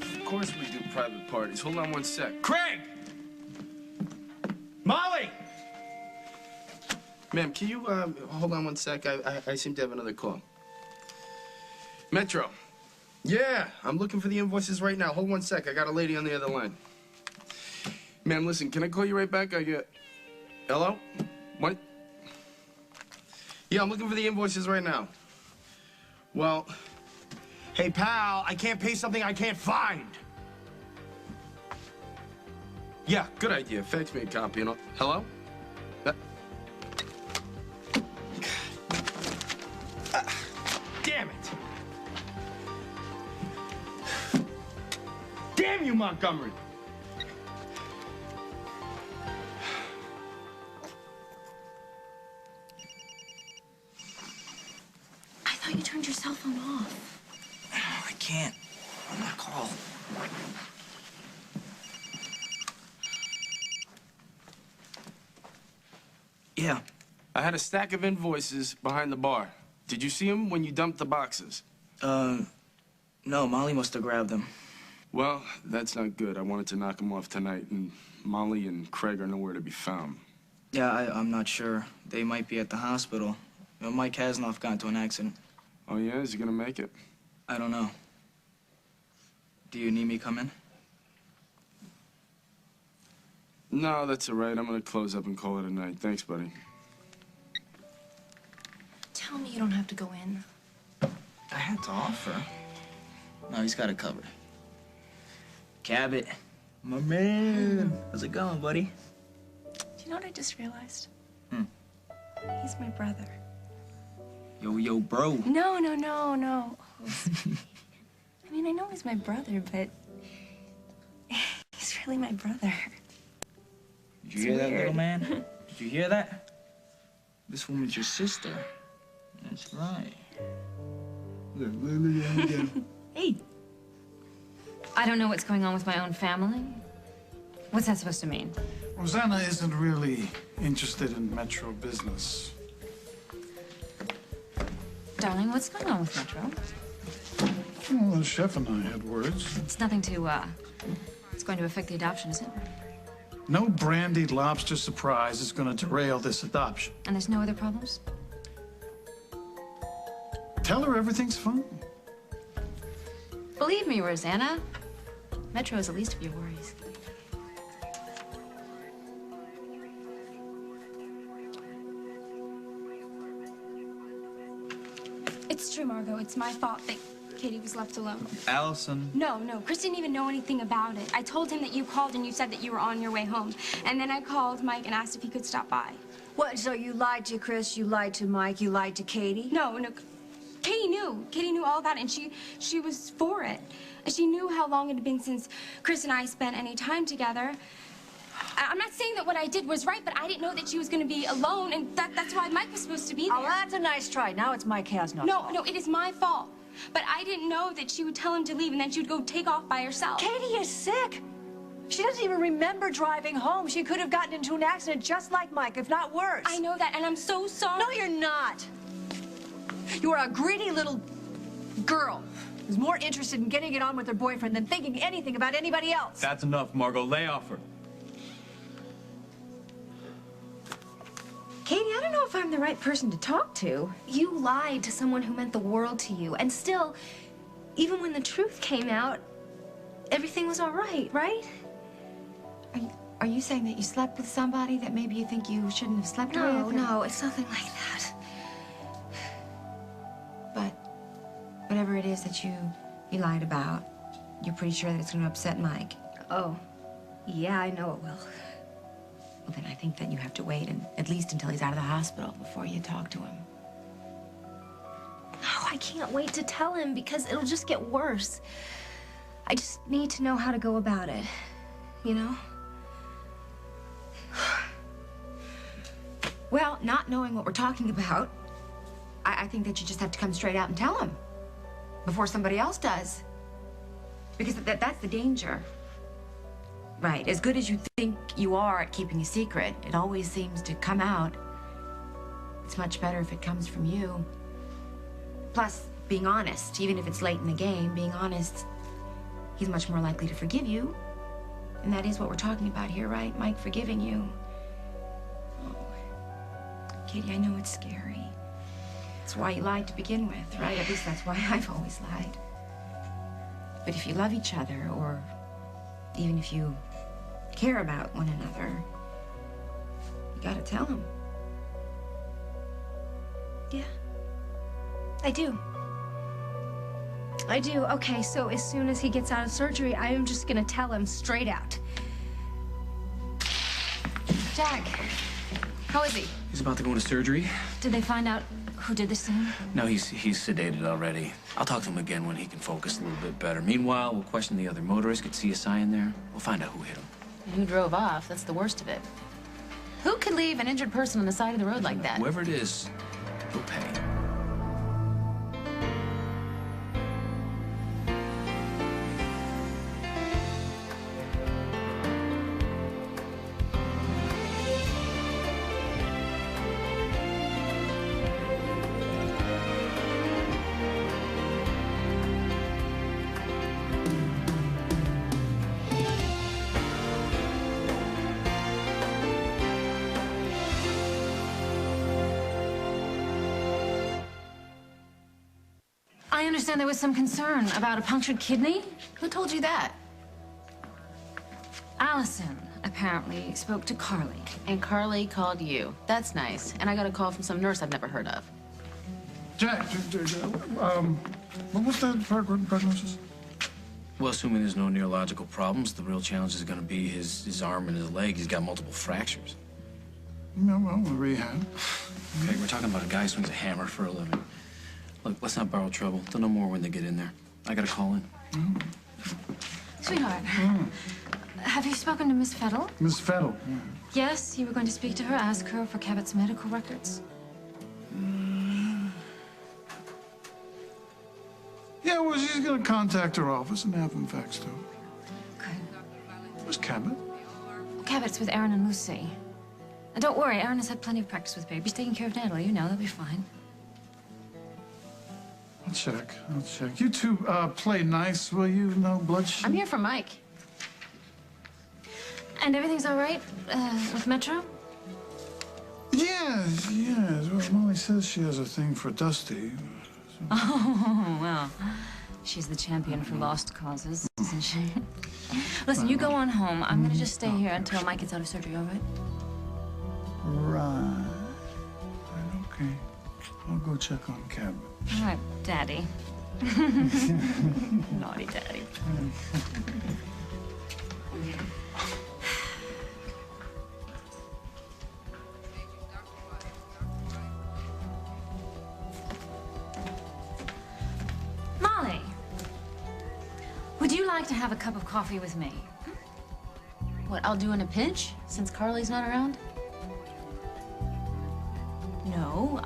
Of course we do private parties. Hold on one sec. Craig! Molly! Ma'am, can you hold on one sec? I seem to have another call. Metro. Yeah, I'm looking for the invoices right now. Hold one sec. I got a lady on the other line. Ma'am, listen, can I call you right back? Hello? What? Yeah, I'm looking for the invoices right now. Well, Hey, pal, I can't pay something I can't find. yeah, good idea. Fax me a copy and hello? Damn it. Damn you, Montgomery. I thought you turned your cell phone off. I can't. I'm gonna call. Yeah. I had a stack of invoices behind the bar. Did you see them when you dumped the boxes? No, Molly must have grabbed them. Well, that's not good. I wanted to knock them off tonight, and Molly and Craig are nowhere to be found. Yeah, I'm not sure. They might be at the hospital. You know, Mike Hasnoff got into an accident. Oh, yeah? Is he gonna make it? I don't know. Do you need me to come in? No, that's all right. I'm gonna close up and call it a night. Thanks, buddy. Tell me you don't have to go in. I had to offer. No, he's got it covered. Cabot, my man. How's it going, buddy? Do you know what I just realized? Hmm. He's my brother. Yo, bro. No. I mean, I know he's my brother, but he's really my brother. Did you hear that, little man? Did you hear that? This woman's your sister. That's right. Hey. I don't know what's going on with my own family. What's that supposed to mean? Rosanna isn't really interested in Metro business. Darling, what's going on with Metro? Well, the chef and I had words. It's nothing to, it's going to affect the adoption, is it? No brandied lobster surprise is going to derail this adoption. And there's no other problems? Tell her everything's fine. Believe me, Rosanna, Metro is the least of your worries. It's true, Margot. It's my fault that Katie was left alone. Allison. No. Chris didn't even know anything about it. I told him that you called and you said that you were on your way home. And then I called Mike and asked if he could stop by. What, so you lied to Chris, you lied to Mike, you lied to Katie? No. Katie knew. Katie knew all about it, and she was for it. She knew how long it had been since Chris and I spent any time together. I'm not saying that what I did was right, but I didn't know that she was going to be alone, and that's why Mike was supposed to be there. Oh, that's a nice try. Now it's Mike Hasnoff's fault. No, it is my fault. But I didn't know that she would tell him to leave, and then she would go take off by herself. Katie is sick. She doesn't even remember driving home. She could have gotten into an accident just like Mike, if not worse. I know that, and I'm so sorry. No, you're not. You are a greedy little girl who's more interested in getting it on with her boyfriend than thinking anything about anybody else. That's enough, Margot. Lay off her. Katie, I don't know if I'm the right person to talk to. You lied to someone who meant the world to you, and still, even when the truth came out, everything was all right, right? Are you saying that you slept with somebody that maybe you think you shouldn't have slept with? No, it's nothing like that. But whatever it is that you lied about, you're pretty sure that it's going to upset Mike. Oh, yeah, I know it will. Well, then I think that you have to wait at least until he's out of the hospital before you talk to him. Oh, I can't wait to tell him because it'll just get worse. I just need to know how to go about it, you know? Well, not knowing what we're talking about, I think that you just have to come straight out and tell him before somebody else does. Because that's the danger. Right, as good as you think you are at keeping a secret, it always seems to come out. It's much better if it comes from you. Plus, being honest, even if it's late in the game, being honest he's much more likely to forgive you. And that is what we're talking about here, right? Mike forgiving you. Oh. Katie, I know it's scary. That's why you lied to begin with, right? At least that's why I've always lied. But if you love each other, or even if you care about one another, you gotta tell him. Yeah. I do. I do. Okay, so as soon as he gets out of surgery, I am just gonna tell him straight out. Jack, how is he? He's about to go into surgery. Did they find out who did this to him? No, he's sedated already. I'll talk to him again when he can focus a little bit better. Meanwhile, we'll question the other motorist, get CSI in there. We'll find out who hit him. And who drove off? That's the worst of it. Who could leave an injured person on the side of the road like that? Whoever it is, he'll pay. I understand there was some concern about a punctured kidney. Who told you that? Allison apparently spoke to Carly. And Carly called you. That's nice. And I got a call from some nurse I've never heard of. Jack, what was that prognosis? Well, assuming there's no neurological problems, the real challenge is going to be his arm and his leg. He's got multiple fractures. No, well, rehab. Okay, we're talking about a guy who swings a hammer for a living. Look, let's not borrow trouble. They'll know more when they get in there. I gotta call in. Sweetheart, have you spoken to Miss Fettle? Miss Fettle, yeah. Yes, you were going to speak to her, ask her for Cabot's medical records. Yeah, well, she's gonna contact her office and have them faxed to her. Okay. Where's Cabot? Cabot's with Aaron and Lucy. And don't worry, Aaron has had plenty of practice with babies, taking care of Natalie. You know, they'll be fine. I'll check. You two play nice, will you? No bloodshed? I'm here for Mike. And everything's all right with Metro? Yes. Well, Molly says she has a thing for Dusty. So. Oh, well, she's the champion for lost causes, isn't she? Listen, you go on home. I'm gonna just stay here until Mike gets out of surgery, all right? Right, okay. I'll go check on Cabot. All right, Daddy. Naughty Daddy. Molly, would you like to have a cup of coffee with me? What, I'll do in a pinch, since Carly's not around? No,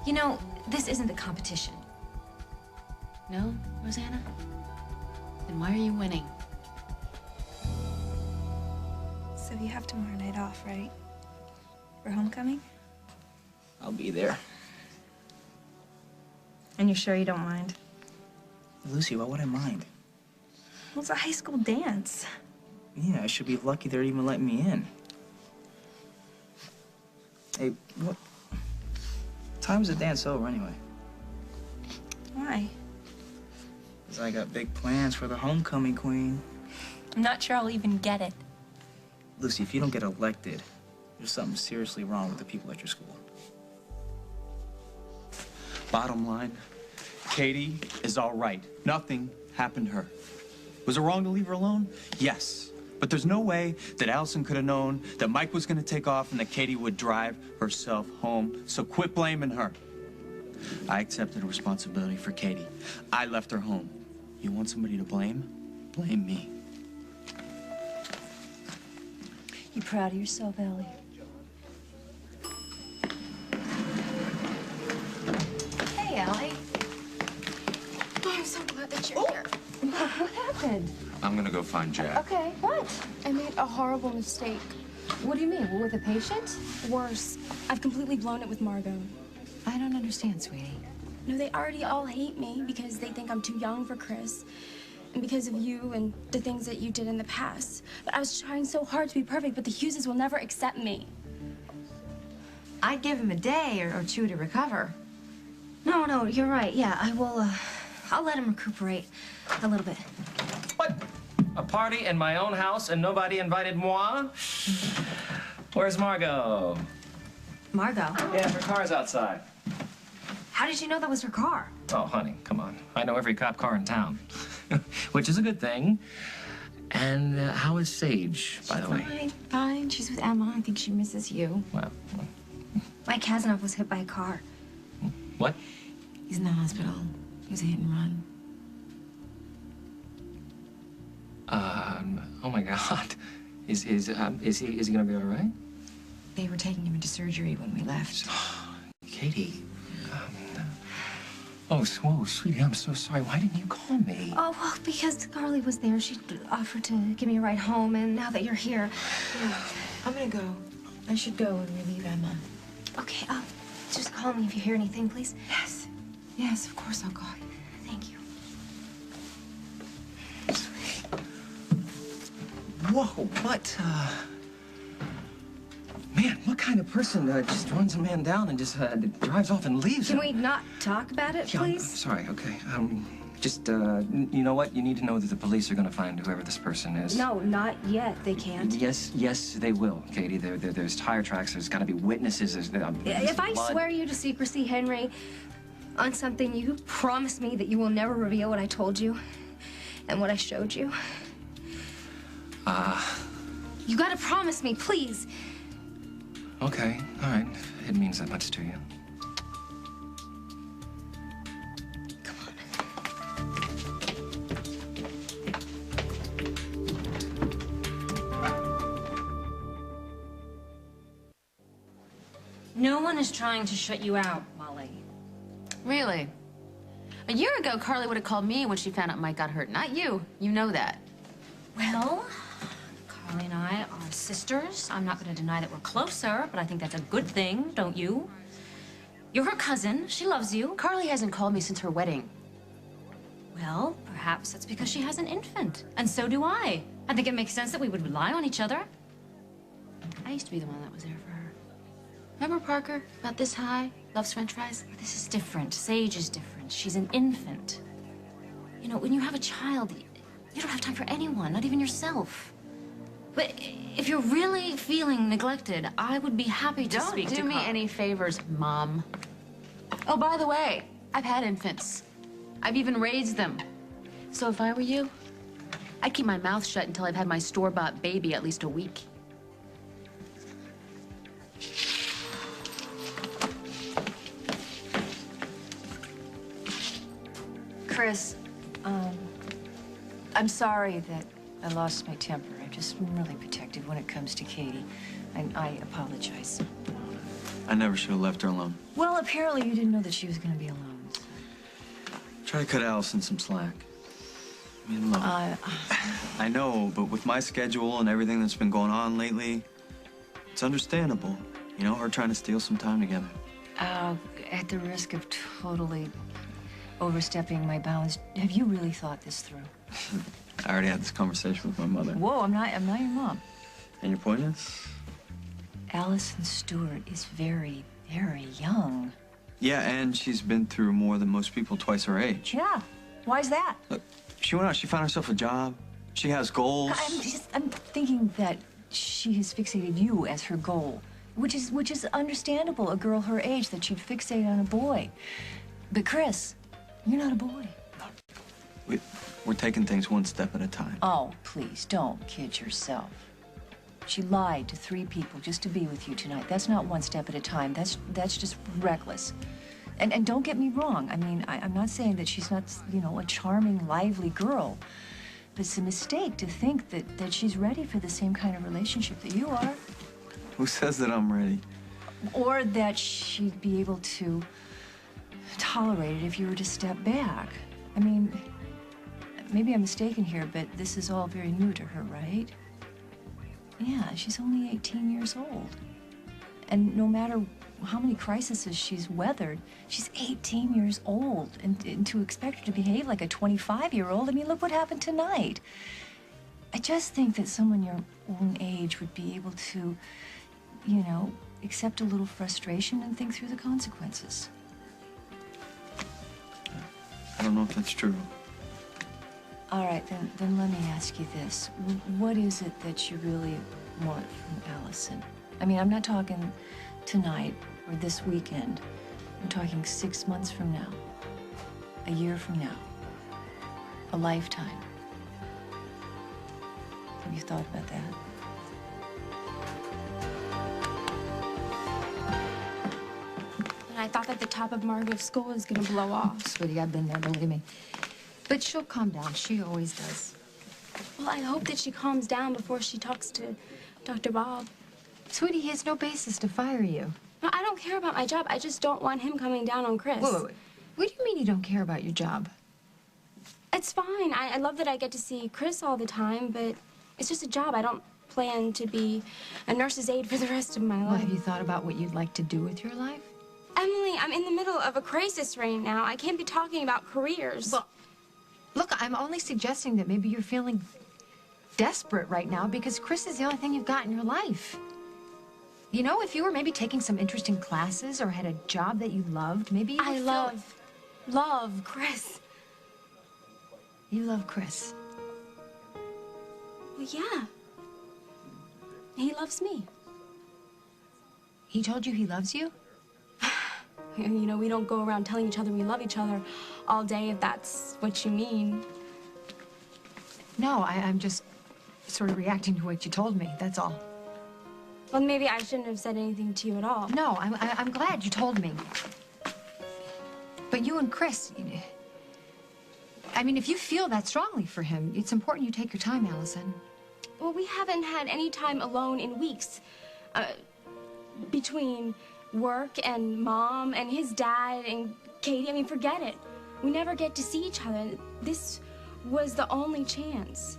you know, this isn't a competition. No, Rosanna? Then why are you winning? So you have tomorrow night off, right? For homecoming? I'll be there. And you're sure you don't mind? Lucy, why would I mind? Well, it's a high school dance. Yeah, I should be lucky they're even letting me in. Hey, what time's the dance over anyway? Why? Because I got big plans for the homecoming queen. I'm not sure I'll even get it. Lucy, if you don't get elected, there's something seriously wrong with the people at your school. Bottom line, Katie is all right. Nothing happened to her. Was it wrong to leave her alone? Yes. But there's no way that Allison could have known that Mike was going to take off and that Katie would drive herself home. So quit blaming her. I accepted responsibility for Katie. I left her home. You want somebody to blame? Blame me. You proud of yourself, Ellie? Hey, Allie. Oh, I'm so glad that you're here. What happened? I'm gonna go find Jack. Okay, what? I made a horrible mistake. What do you mean? With a patient? Worse, I've completely blown it with Margot. I don't understand, sweetie. No, they already all hate me because they think I'm too young for Chris. and because of you and the things that you did in the past. But I was trying so hard to be perfect, but the Hugheses will never accept me. I'd give him a day or two to recover. No, you're right. Yeah, I will, I'll let him recuperate a little bit. What? A party in my own house and nobody invited moi? Where's Margot? Margot? Yeah, her car's outside. How did you know that was her car? Oh, honey, come on. I know every cop car in town, which is a good thing. And how is Sage, by the way? Fine, fine. She's with Emma. I think she misses you. Well, Mike Kazanov was hit by a car. what? He's in the hospital. He was a hit and run. Oh my God. Is he gonna be all right? They were taking him into surgery when we left. Katie. Oh, whoa, sweetie, I'm so sorry. Why didn't you call me? Oh, well, because Carly was there. She offered to give me a ride home, and now that you're here... Yeah, I'm gonna go. I should go and relieve Emma. Okay, just call me if you hear anything, please. Yes. Yes, of course I'll call you. Thank you. Whoa, what, Man, what kind of person just runs a man down and just drives off and leaves Can him? we not talk about it, Yeah, I'm please? sorry, okay. You know what? You need to know that the police are gonna find whoever this person is. No, not yet. They can't. Yes, they will, Katie. There's tire tracks. There's gotta be witnesses. If I blood. swear you to secrecy, Henry, on something, you promise me that you will never reveal what I told you and what I showed you. You gotta promise me, please. Okay, all right. It means that much to you. Come on. No one is trying to shut you out, Molly. Really? A year ago, Carly would have called me when she found out Mike got hurt, not you. You know that. Well, Carly and I are sisters. I'm not going to deny that we're closer, but I think that's a good thing, don't you? You're her cousin. She loves you. Carly hasn't called me since her wedding. Well, perhaps that's because she has an infant, and so do I. I think it makes sense that we would rely on each other. I used to be the one that was there for her. Remember Parker? About this high? Loves French fries? This is different. Sage is different. She's an infant. You know, when you have a child, you don't have time for anyone, not even yourself. But if you're really feeling neglected, I would be happy to speak to Carl. Don't do me any favors, Mom. Oh, by the way, I've had infants. I've even raised them. So if I were you, I'd keep my mouth shut until I've had my store-bought baby at least a week. Chris, I'm sorry that I lost my temper. I'm just really protective when it comes to Katie. I apologize. I never should have left her alone. Well, apparently you didn't know that she was going to be alone. Try to cut Allison some slack. I mean, look. I know, but with my schedule and everything that's been going on lately, it's understandable. You know, her trying to steal some time together. At the risk of totally overstepping my bounds, have you really thought this through? I already had this conversation with my mother. Whoa, I'm not your mom. And your point is? Allison Stewart is very, very young. Yeah, and she's been through more than most people twice her age. Yeah, why's that? Look, she went out, she found herself a job. She has goals. I'm thinking that she has fixated you as her goal, which is understandable, a girl her age, that she'd fixate on a boy. But Chris, you're not a boy. We're taking things one step at a time. Oh, please, don't kid yourself. She lied to 3 people just to be with you tonight. That's not one step at a time. That's just reckless. And don't get me wrong. I mean, I'm not saying that she's not, you know, a charming, lively girl. But it's a mistake to think that she's ready for the same kind of relationship that you are. Who says that I'm ready? Or that she'd be able to tolerate it if you were to step back. I mean, maybe I'm mistaken here, but this is all very new to her, right? Yeah, she's only 18 years old. And no matter how many crises she's weathered, she's 18 years old. And to expect her to behave like a 25-year-old, I mean, look what happened tonight. I just think that someone your own age would be able to, you know, accept a little frustration and think through the consequences. I don't know if that's true. All right, then let me ask you this. What is it that you really want from Allison? I mean, I'm not talking tonight or this weekend. I'm talking 6 months from now, a year from now, a lifetime. Have you thought about that? And I thought that the top of Margot's school was gonna blow off. Sweetie, I've been there, believe me. But she'll calm down. She always does. Well, I hope that she calms down before she talks to Dr. Bob. Sweetie, he has no basis to fire you. No, I don't care about my job. I just don't want him coming down on Chris. Wait. What do you mean you don't care about your job? It's fine. I love that I get to see Chris all the time, but it's just a job. I don't plan to be a nurse's aide for the rest of my Well, life. have you thought about what you'd like to do with your life? Emily, I'm in the middle of a crisis right now. I can't be talking about careers. Well, look, I'm only suggesting that maybe you're feeling desperate right now because Chris is the only thing you've got in your life. You know, if you were maybe taking some interesting classes or had a job that you loved, maybe you would love Chris. You love Chris? Well, yeah. He loves me. He told you he loves you? You know, we don't go around telling each other we love each other all day, if that's what you mean. No, I'm just sort of reacting to what you told me, that's all. Well, maybe I shouldn't have said anything to you at all. No, I'm glad you told me. But you and Chris, I mean, if you feel that strongly for him, it's important you take your time, Allison. Well, we haven't had any time alone in weeks. Between work and Mom and his dad and Katie, I mean, forget it. We never get to see each other. This was the only chance.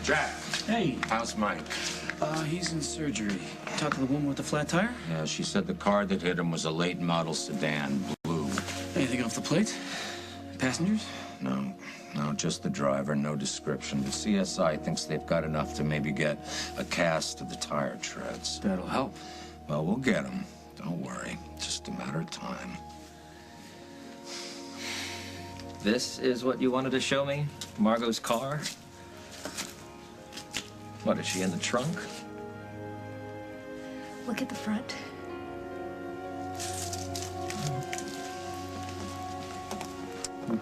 Jack. Hey. How's Mike? He's in surgery. Talk to the woman with the flat tire? Yeah, she said the car that hit him was a late model sedan, blue. Anything off the plate? Passengers? No, just the driver, no description. But CSI thinks they've got enough to maybe get a cast of the tire treads. That'll help. Well, we'll get him. Don't worry. Just a matter of time. This is what you wanted to show me? Margot's car? What, is she in the trunk? Look at the front.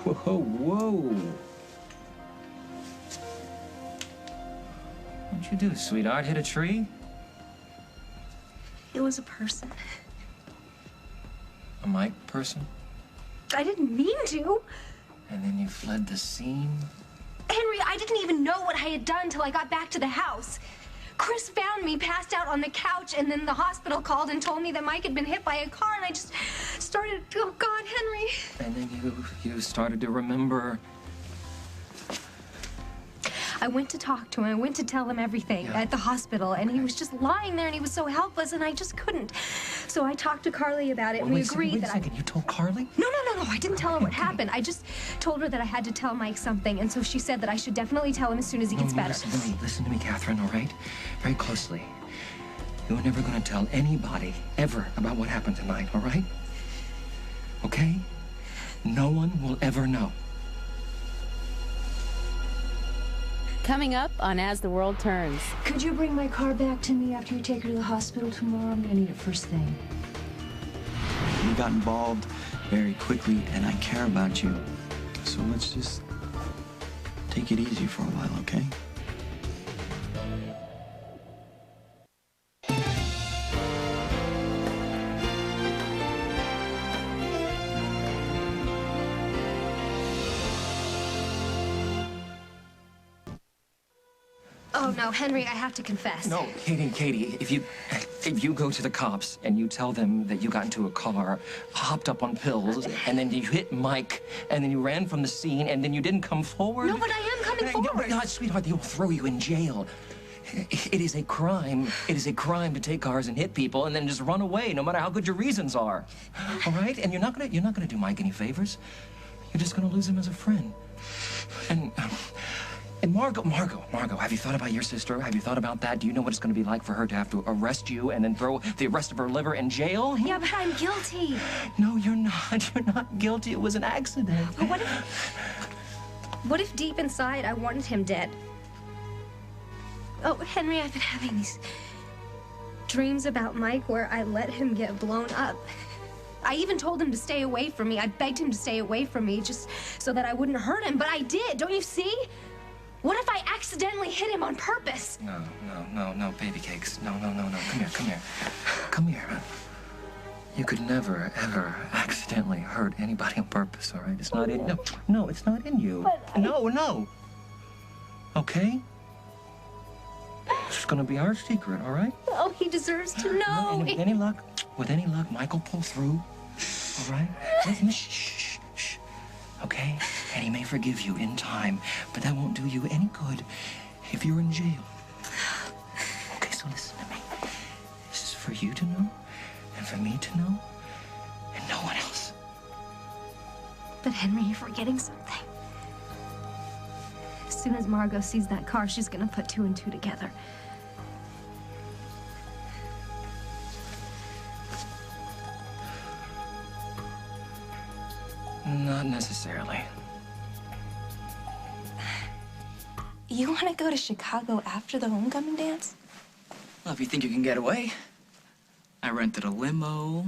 Whoa. What'd you do, sweetheart? Hit a tree? It was a person. A Mike person? I didn't mean to. And then you fled the scene? Henry, I didn't even know what I had done till I got back to the house. Chris found me passed out on the couch, and then the hospital called and told me that Mike had been hit by a car, and I just started, oh God, Henry. And then you started to remember. I went to talk to him. I went to tell him everything at the hospital, and he was just lying there, and he was so helpless, and I just couldn't. So I talked to Carly about it, and we agreed Wait a second. You told Carly? No. I didn't tell her what happened. I just told her that I had to tell Mike something, and so she said that I should definitely tell him as soon as he gets better. Listen to me, Catherine, all right? Very closely. You were never going to tell anybody, ever, about what happened tonight, all right? Okay? No one will ever know. Coming up on As the World Turns. Could you bring my car back to me after you take her to the hospital tomorrow? I'm gonna need it first thing. You got involved very quickly, and I care about you. So let's just take it easy for a while, okay? Oh, no, Henry, I have to confess. No, Katie, if you go to the cops and you tell them that you got into a car, hopped up on pills, and then you hit Mike, and then you ran from the scene, and then you didn't come forward. No, but I am coming forward. No, sweetheart, they will throw you in jail. It is a crime. It is a crime to take cars and hit people and then just run away, no matter how good your reasons are. All right? And you're not gonna do Mike any favors. You're just gonna lose him as a friend. And Margot, have you thought about your sister? Have you thought about that? Do you know what it's going to be like for her to have to arrest you and then throw the rest of her liver in jail? Yeah, but I'm guilty. No, you're not. You're not guilty. It was an accident. But what if deep inside I wanted him dead? Oh, Henry, I've been having these dreams about Mike where I let him get blown up. I even told him to stay away from me. I begged him to stay away from me just so that I wouldn't hurt him, but I did. Don't you see? What if I accidentally hit him on purpose? No, baby cakes. No. Come here. You could never, ever accidentally hurt anybody on purpose, all right? It's not in... No, it's not in you. No. Okay? It's just gonna be our secret, all right? Oh, he deserves to know. And with any luck, Mike will pull through, all right? Shh. Okay? And he may forgive you in time, but that won't do you any good if you're in jail. Okay, so listen to me. This is for you to know, and for me to know, and no one else. But Henry, you're forgetting something. As soon as Margot sees that car, she's gonna put 2 and 2 together. Not necessarily. You want to go to Chicago after the homecoming dance? Well, if you think you can get away. I rented a limo.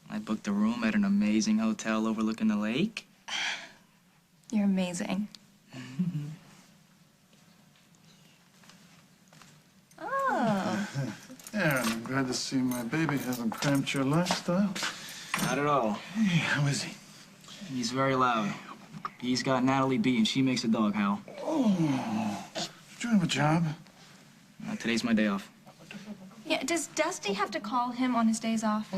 I booked a room at an amazing hotel overlooking the lake. You're amazing. Oh. Aaron, I'm glad to see my baby hasn't cramped your lifestyle. Not at all. Hey, how is he? He's very loud. He's got Natalie B, and she makes a dog howl. Oh. Do you have a job? Today's my day off. Yeah, does Dusty have to call him on his days off?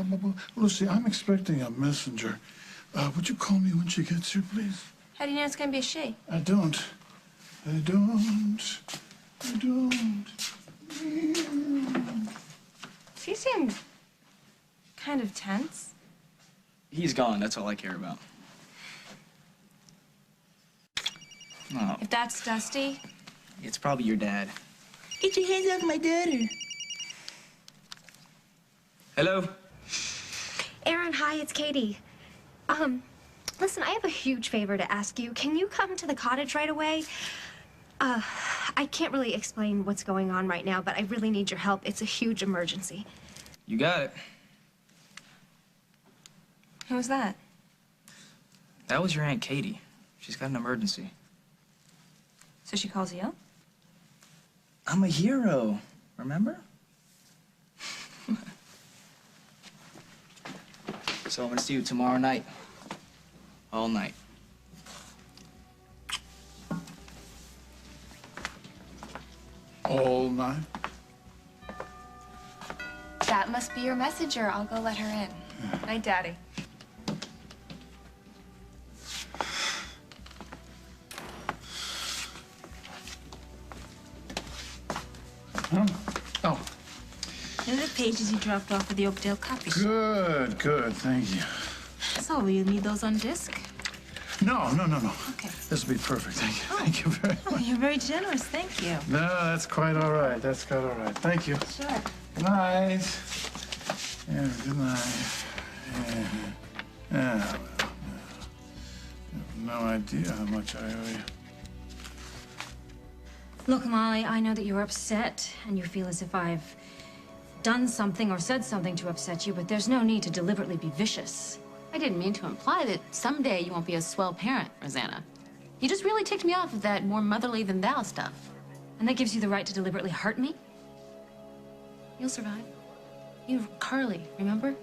Lucy, I'm expecting a messenger. Would you call me when she gets here, please? How do you know it's gonna be a she? I don't. He seemed kind of tense. He's gone. That's all I care about. Oh, If that's Dusty, it's probably your dad. get your hands off my daughter. Hello? Aaron, hi, it's Katie. Listen, I have a huge favor to ask you. Can you come to the cottage right away? I can't really explain what's going on right now, but I really need your help. It's a huge emergency. You got it. Who was that? That was your Aunt Katie. She's got an emergency. So she calls you? I'm a hero, remember? So I'm gonna see you tomorrow night. All night. All night? That must be your messenger. I'll go let her in. Night, Daddy. Oh. Here are the pages you dropped off at the Oakdale copy shop. Good, thank you. So, will you need those on disc? No. Okay. This will be perfect, thank you. Thank you very much. Oh, you're very generous. Thank you. No, that's quite all right. Thank you. Sure. Good night. Yeah, good night. Yeah, well, I have no idea how much I owe you. Look, Molly, I know that you're upset and you feel as if I've done something or said something to upset you, but there's no need to deliberately be vicious. I didn't mean to imply that someday you won't be a swell parent, Rosanna. You just really ticked me off of that more motherly than thou stuff. And that gives you the right to deliberately hurt me? You'll survive. You're Carly, remember?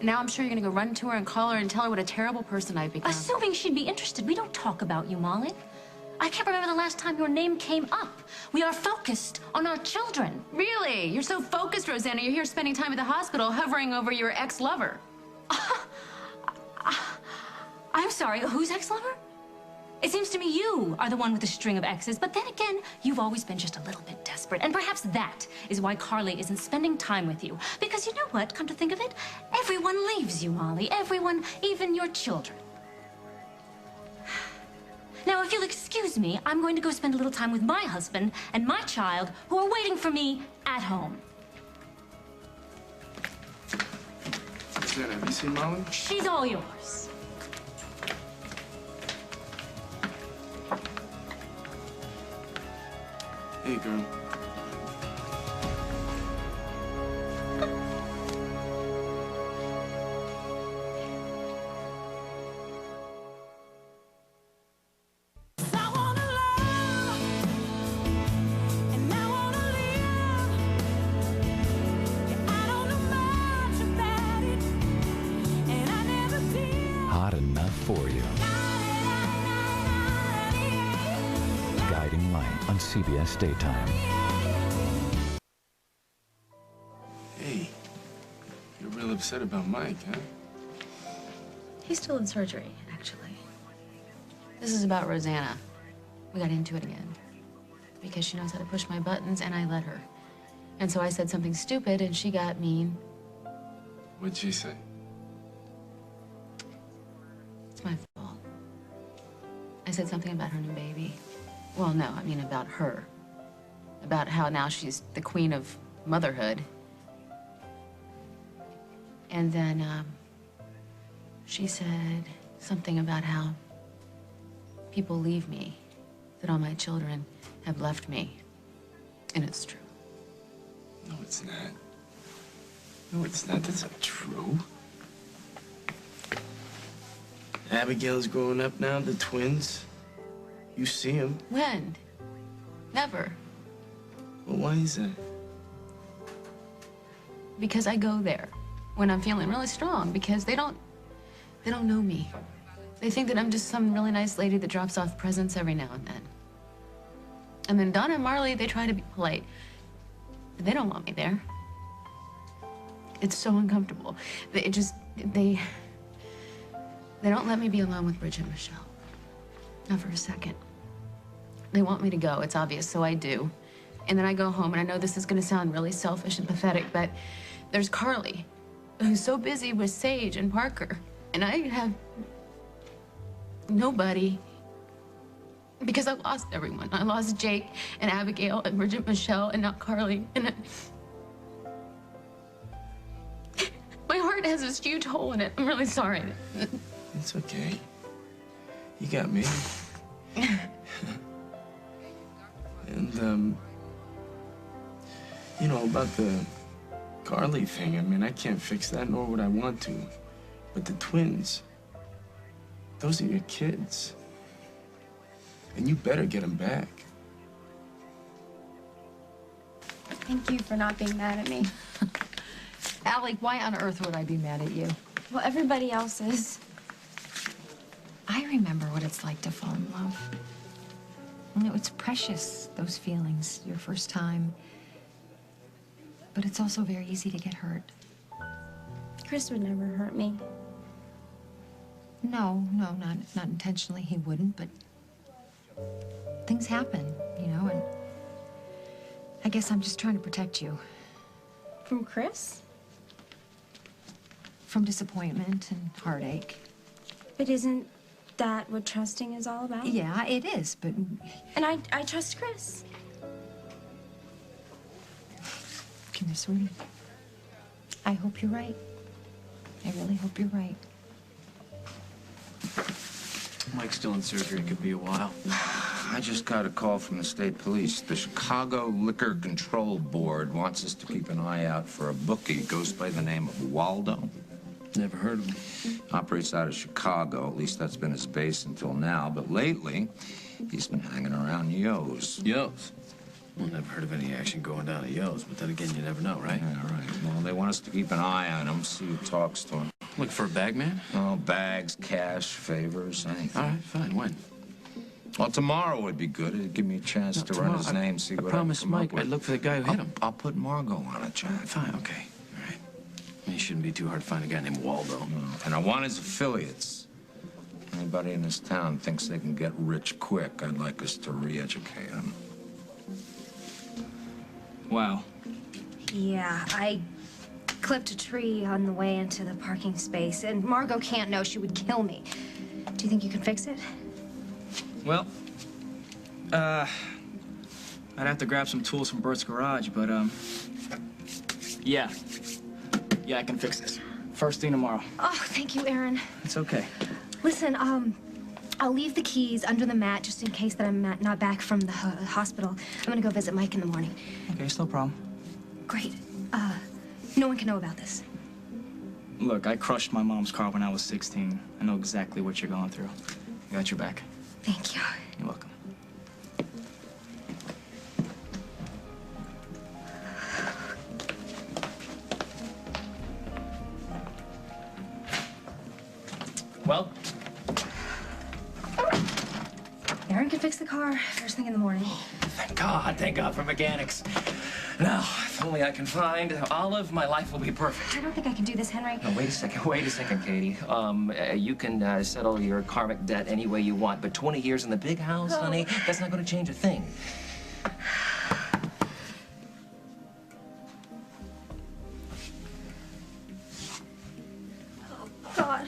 And now I'm sure you're gonna go run to her and call her and tell her what a terrible person I've become. Assuming she'd be interested. We don't talk about you, Molly. I can't remember the last time your name came up. We are focused on our children. Really? You're so focused, Rosanna. You're here spending time at the hospital hovering over your ex-lover. I'm sorry, who's ex-lover? It seems to me you are the one with the string of exes, but then again, you've always been just a little bit desperate. desperate. And perhaps that is why Carly isn't spending time with you. Because you know what? Come to think of it, everyone leaves you, Molly. Everyone, even your children. Now, if you'll excuse me, I'm going to go spend a little time with my husband and my child who are waiting for me at home. Jenna, have you seen Molly? She's all yours. Hey, girl. Hot enough for you. Guiding Light on CBS Daytime. Hey, you're real upset about Mike, huh? He's still in surgery, actually. This is about Rosanna. We got into it again. Because she knows how to push my buttons, and I let her. And so I said something stupid, and she got mean. What'd she say? It's my fault. I said something about her new baby. Well, no, I mean about her. About how now she's the queen of motherhood. And then, she said something about how people leave me, that all my children have left me. And it's true. No, it's not. No, it's not. That's not true. Abigail's growing up now, the twins. You see them. When? Never. Well, why is that? Because I go there when I'm feeling really strong, because they don't know me. They think that I'm just some really nice lady that drops off presents every now and then. And then Donna and Marley, they try to be polite, but they don't want me there. It's so uncomfortable. They don't let me be alone with Bridget and Michelle. Not for a second. They want me to go, it's obvious, so I do. And then I go home, and I know this is gonna sound really selfish and pathetic, but there's Carly, who's so busy with Sage and Parker, and I have nobody, because I lost everyone. I lost Jake and Abigail and Bridget and Michelle, and not Carly, and my heart has this huge hole in it. I'm really sorry. It's okay. You got me. And, you know, about the Carly thing, I mean, I can't fix that, nor would I want to. But the twins, those are your kids. And you better get them back. Thank you for not being mad at me. Allie, why on earth would I be mad at you? Well, everybody else is. I remember what it's like to fall in love. You know, it's precious, those feelings, your first time. But it's also very easy to get hurt. Chris would never hurt me. No, not intentionally, he wouldn't, but things happen, you know, and I guess I'm just trying to protect you. From Chris? From disappointment and heartache. But isn't that what trusting is all about? Yeah, it is, but... And I trust Chris. Come here, sweetie. I hope you're right. I really hope you're right. Mike's still in surgery. It could be a while. I just got a call from the state police. The Chicago Liquor Control Board wants us to keep an eye out for a bookie. Goes by the name of Waldo. Never heard of him. Operates out of Chicago. At least that's been his base until now. But lately, he's been hanging around Yo's. Yo's? Well, never heard of any action going down at Yo's, but then again, you never know, right? Yeah, right. Well, they want us to keep an eye on him, see who talks to him. Look for a bag man? Oh, bags, cash, favors, anything. All right, fine. When? Well, tomorrow would be good. It'd give me a chance to run his name, see what I promised come up Mike with. I'd look for the guy who hit him. I'll put Margot on it, Jack. Fine, okay. All right. I mean, it shouldn't be too hard to find a guy named Waldo. No. And I want his affiliates. Anybody in this town thinks they can get rich quick, I'd like us to re-educate them. Wow. Yeah, I clipped a tree on the way into the parking space, and Margot can't know. She would kill me. Do you think you can fix it? Well, I'd have to grab some tools from Bert's garage, but, yeah. Yeah, I can fix this. First thing tomorrow. Oh, thank you, Aaron. It's okay. Listen, I'll leave the keys under the mat just in case that I'm not back from the hospital. I'm gonna go visit Mike in the morning. Okay, it's no problem. Great. No one can know about this. Look, I crushed my mom's car when I was 16. I know exactly what you're going through. I got your back. Thank you. You're welcome. Well? Aaron can fix the car first thing in the morning. Thank God for mechanics. Now, if only I can find Olive, my life will be perfect. I don't think I can do this, Henry. No, wait a second, Katie. You can settle your karmic debt any way you want, but 20 years in the big house, honey, that's not going to change a thing. Oh, God.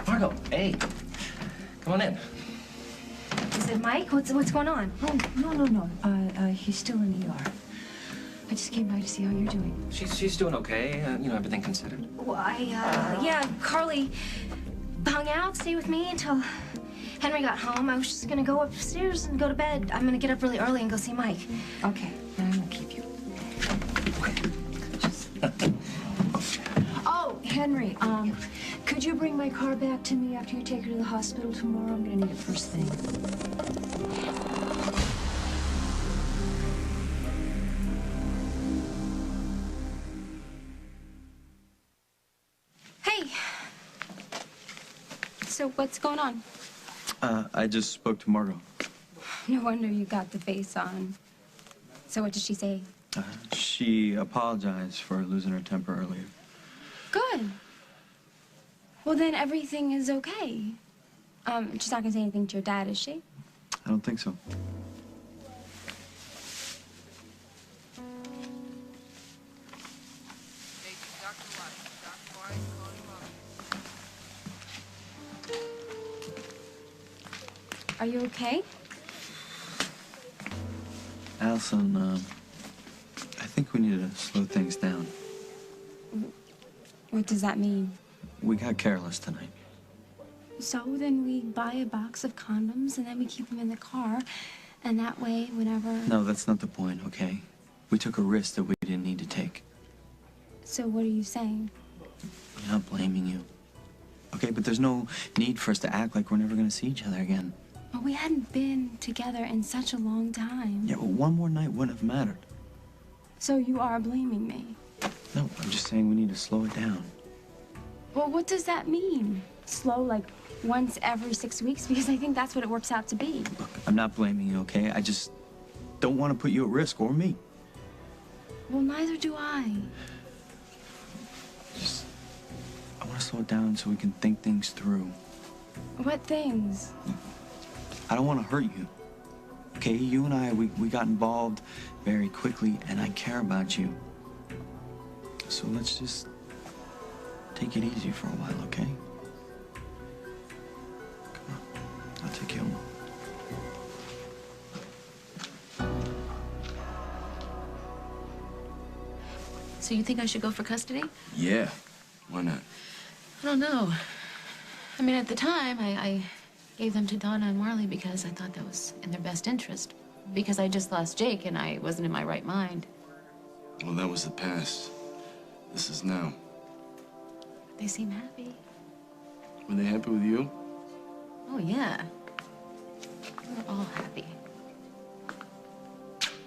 Margot, hey, come on in. Is it Mike? What's going on? Oh, no. He's still in the ER. I just came by to see how you're doing. She's doing okay, you know, everything considered. Well, yeah, Carly hung out, stayed with me until Henry got home. I was just gonna go upstairs and go to bed. I'm gonna get up really early and go see Mike. Okay, then I won't keep you. Oh, Henry, could you bring my car back to me after you take her to the hospital tomorrow? I'm gonna need it first thing. Hey. So what's going on? I just spoke to Margot. No wonder you got the face on. So what did she say? She apologized for losing her temper earlier. Good. Well, then everything is okay. She's not gonna say anything to your dad, is she? I don't think so. Are you okay? Allison, I think we need to slow things down. What does that mean? We got careless tonight. So then we buy a box of condoms and then we keep them in the car. And that way, whenever... No, that's not the point, okay? We took a risk that we didn't need to take. So what are you saying? I'm not blaming you. Okay, but there's no need for us to act like we're never gonna see each other again. Well, we hadn't been together in such a long time. Yeah, well, one more night wouldn't have mattered. So you are blaming me? No, I'm just saying we need to slow it down. Well, what does that mean? Slow, like once every 6 weeks? Because I think that's what it works out to be. Look, I'm not blaming you, okay? I just don't want to put you at risk, or me. Well, neither do I. I want to slow it down so we can think things through. What things? I don't want to hurt you. Okay, you and I, we got involved very quickly, and I care about you. So let's just take it easy for a while, okay? Come on, I'll take you home. So you think I should go for custody? Yeah, why not? I don't know. I mean, at the time, I gave them to Donna and Marley because I thought that was in their best interest. Because I just lost Jake and I wasn't in my right mind. Well, that was the past. This is now. They seem happy. Were they happy with you? Oh, yeah. We're all happy.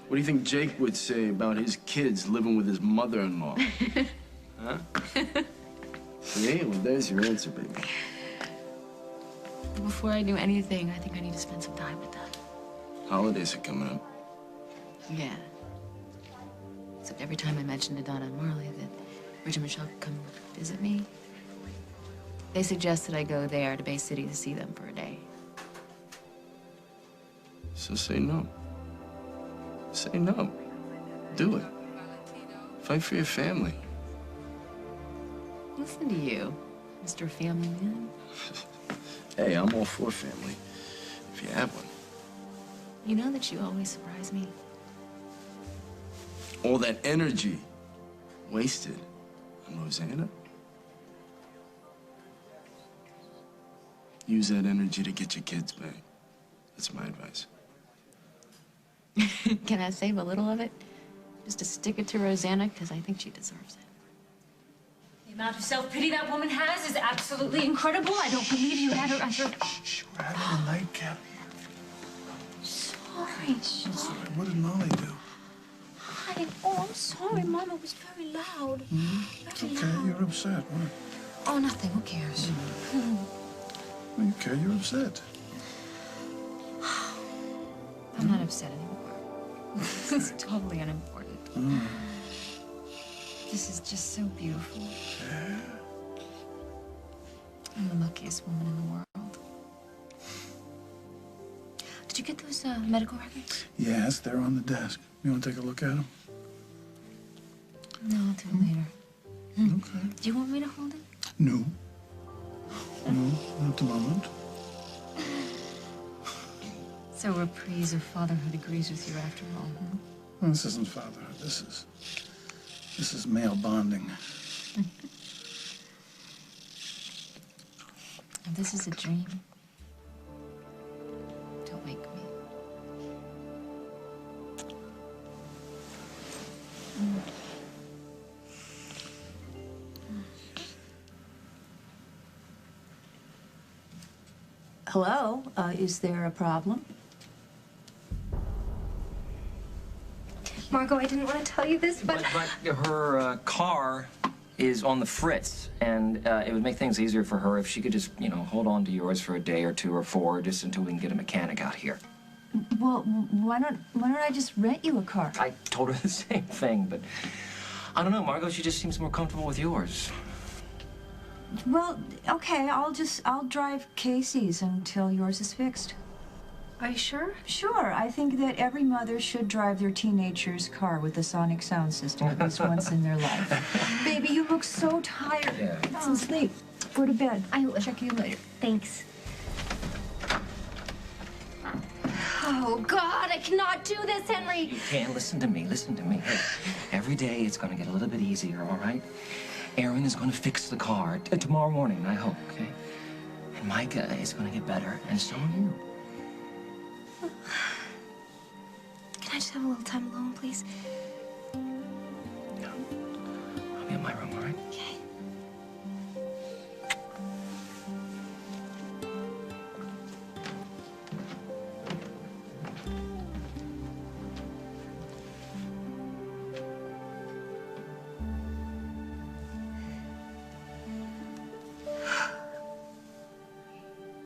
What do you think Jake would say about his kids living with his mother-in-law? Huh? See? Well, there's your answer, baby. Before I do anything, I think I need to spend some time with them. Holidays are coming up. Yeah. Except every time I mention to Donna and Marley that Rich and Michelle could come visit me, they suggest that I go there to Bay City to see them for a day. So say no. Say no. Do it. Fight for your family. Listen to you, Mr. Family Man. Hey, I'm all for family, if you have one. You know that you always surprise me. All that energy wasted on Rosanna. Use that energy to get your kids back. That's my advice. Can I save a little of it? Just to stick it to Rosanna, because I think she deserves it. The amount of self-pity that woman has is absolutely incredible. I don't believe you had her under... Shh, we're having a nightcap. Sorry. That's all right. What did Molly do? Hi. Oh, I'm sorry. Mama was very loud. It's okay. You're upset. What? Oh, nothing. Who cares? Okay, you're upset. I'm not upset anymore. It's totally unimportant. This is just so beautiful. Yeah. I'm the luckiest woman in the world. Did you get those medical records? Yes, they're on the desk. You want to take a look at them? No, I'll do it later. Okay. Do you want me to hold it? No. No, not at the moment. So reprise of fatherhood agrees with you after all, huh? Well, this isn't fatherhood. This is male bonding. If this is a dream, don't wake me. Hello? Is there a problem? Margot, I didn't want to tell you this, but her car is on the fritz, and it would make things easier for her if she could just, hold on to yours for a day or 2 or 4, just until we can get a mechanic out here. Well, why don't I just rent you a car? I told her the same thing, but I don't know, Margot, she just seems more comfortable with yours. Well, okay, I'll drive Casey's until yours is fixed. are you sure? Sure. I think that every mother should drive their teenager's car with a sonic sound system at least once in their life. Baby, you look so tired. Yeah. Get some sleep. Go to bed. I will. Check you later. Thanks. Oh, God, I cannot do this, Henry. You can. Listen to me. Hey, every day it's going to get a little bit easier, all right? Aaron is going to fix the car tomorrow morning, I hope, okay? And Micah is going to get better, and so are you. Can I just have a little time alone, please? No. I'll be in my room, all right? Okay.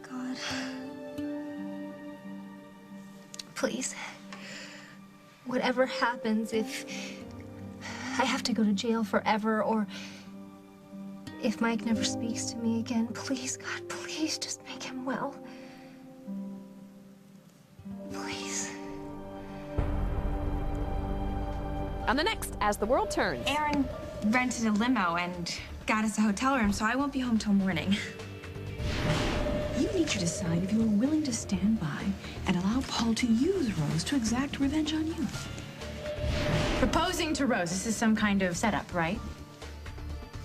God. Please. Whatever happens, if I have to go to jail forever, or if Mike never speaks to me again, please, God, please just make him well. Please. On the next, As the World Turns. Aaron rented a limo and got us a hotel room, so I won't be home till morning. You need to decide if you are willing to stand by and allow Paul to use Rose to exact revenge on you. Proposing to Rose, this is some kind of setup, right?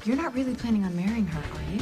You're not really planning on marrying her, are you?